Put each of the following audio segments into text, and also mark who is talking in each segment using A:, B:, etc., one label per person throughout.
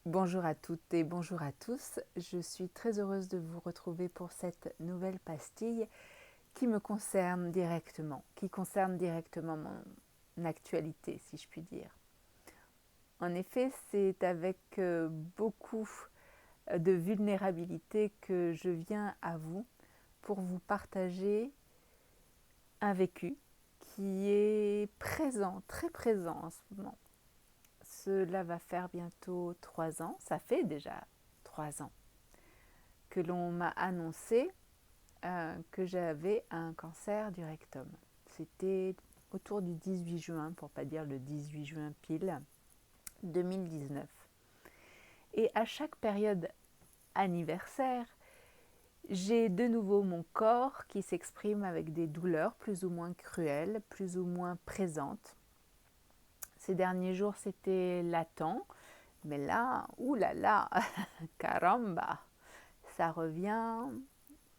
A: Bonjour à toutes et bonjour à tous. Je suis très heureuse de vous retrouver pour cette nouvelle pastille qui me concerne directement, qui concerne directement mon actualité, si je puis dire. En effet, c'est avec beaucoup de vulnérabilité que je viens à vous pour vous partager un vécu qui est présent, très présent en ce moment. Cela va faire bientôt 3 ans, ça fait déjà 3 ans que l'on m'a annoncé que j'avais un cancer du rectum. C'était autour du 18 juin, pour ne pas dire le 18 juin pile, 2019. Et à chaque période anniversaire, j'ai de nouveau mon corps qui s'exprime avec des douleurs plus ou moins cruelles, plus ou moins présentes. Ces derniers jours, c'était latent, mais là, oulala, caramba, ça revient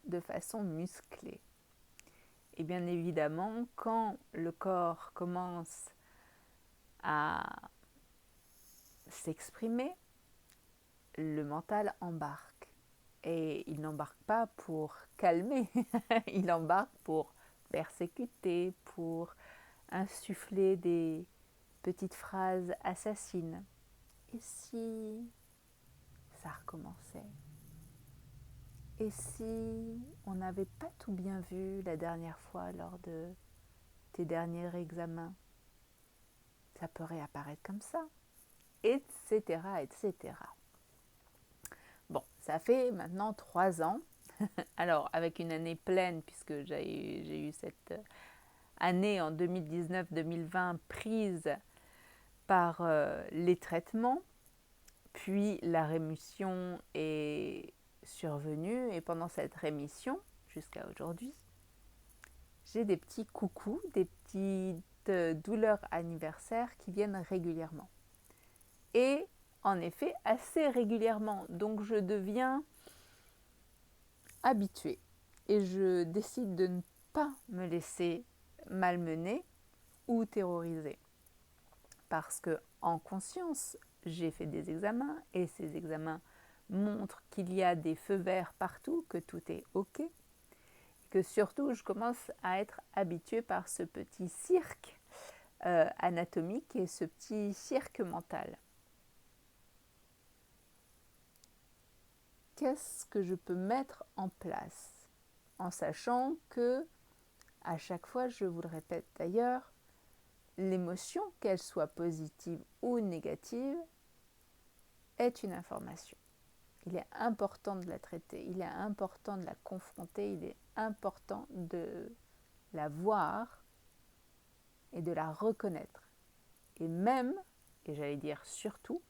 A: de façon musclée. Et bien évidemment, quand le corps commence à s'exprimer, le mental embarque. Et il n'embarque pas pour calmer, il embarque pour persécuter, pour insuffler des petites phrases assassines. Et si ça recommençait? Et si on n'avait pas tout bien vu la dernière fois lors de tes derniers examens? Ça peut réapparaître comme ça, etc., etc. Bon, ça fait maintenant 3 ans. Alors, avec une année pleine, puisque j'ai eu cette année en 2019-2020 prise par les traitements, puis la rémission est survenue, et pendant cette rémission, jusqu'à aujourd'hui, j'ai des petits coucous, des petites douleurs anniversaires qui viennent régulièrement. Et en effet, assez régulièrement. Donc je deviens habituée et je décide de ne pas me laisser malmener ou terroriser. Parce que en conscience, j'ai fait des examens et ces examens montrent qu'il y a des feux verts partout, que tout est OK, que surtout je commence à être habituée par ce petit cirque anatomique et ce petit cirque mental. Qu'est-ce que je peux mettre en place en sachant que, à chaque fois, je vous le répète d'ailleurs, l'émotion, qu'elle soit positive ou négative, est une information. Il est important de la traiter, il est important de la confronter, il est important de la voir et de la reconnaître. Et même, et j'allais dire surtout,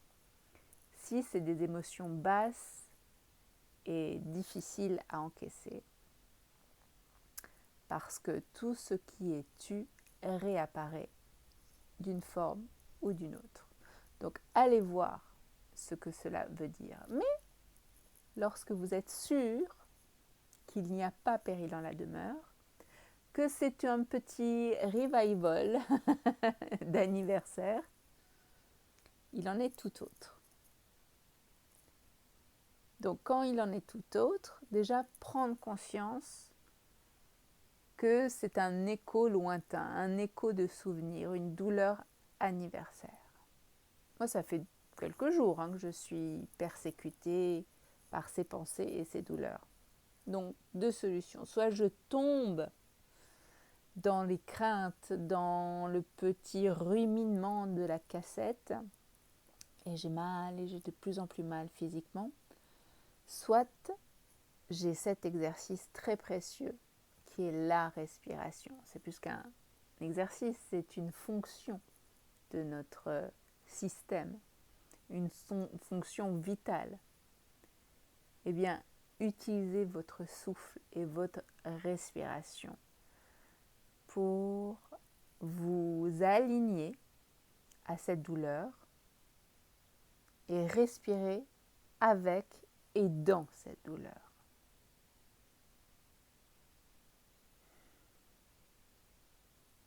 A: si c'est des émotions basses et difficiles à encaisser, parce que tout ce qui est tu réapparaît d'une forme ou d'une autre. Donc allez voir ce que cela veut dire. Mais lorsque vous êtes sûr qu'il n'y a pas péril dans la demeure, que c'est un petit revival d'anniversaire, il en est tout autre. Donc quand il en est tout autre, déjà prendre conscience que c'est un écho lointain, un écho de souvenir, une douleur anniversaire. Moi, ça fait quelques jours que je suis persécutée par ces pensées et ces douleurs. Donc, deux solutions. Soit je tombe dans les craintes, dans le petit ruminement de la cassette, et j'ai mal, et j'ai de plus en plus mal physiquement. Soit j'ai cet exercice très précieux qui est la respiration. C'est plus qu'un exercice, c'est une fonction de notre système, une fonction vitale. Eh bien, utilisez votre souffle et votre respiration pour vous aligner à cette douleur et respirer avec et dans cette douleur.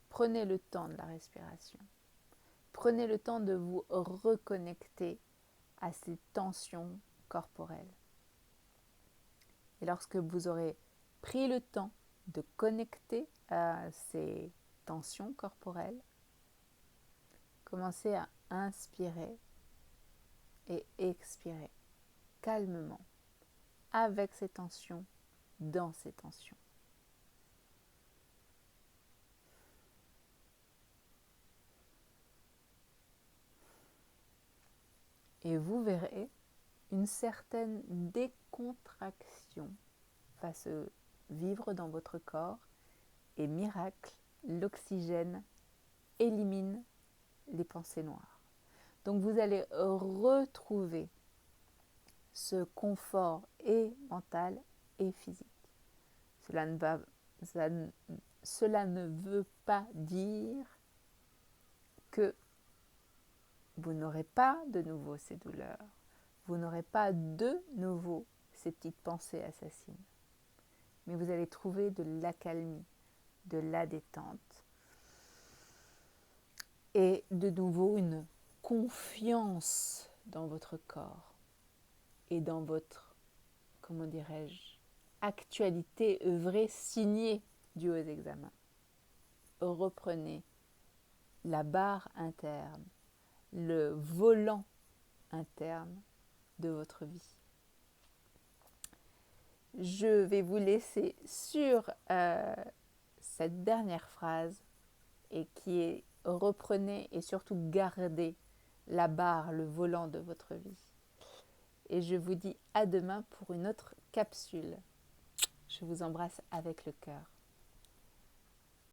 A: Prenez le temps de la respiration. Prenez le temps de vous reconnecter à ces tensions corporelles. Et lorsque vous aurez pris le temps de connecter à ces tensions corporelles, commencez à inspirer et expirer calmement avec ces tensions, dans ces tensions. Et vous verrez une certaine décontraction va se vivre dans votre corps et miracle, l'oxygène élimine les pensées noires. Donc vous allez retrouver ce confort et mental et physique. Cela ne veut pas dire que vous n'aurez pas de nouveau ces douleurs. Vous n'aurez pas de nouveau ces petites pensées assassines. Mais vous allez trouver de l'accalmie, de la détente et de nouveau une confiance dans votre corps et dans votre, comment dirais-je, actualité œuvrée signée du haut examen. Reprenez la barre interne, le volant interne de votre vie. Je vais vous laisser sur cette dernière phrase et qui est reprenez et surtout gardez la barre, le volant de votre vie. Et je vous dis à demain pour une autre capsule. Je vous embrasse avec le cœur.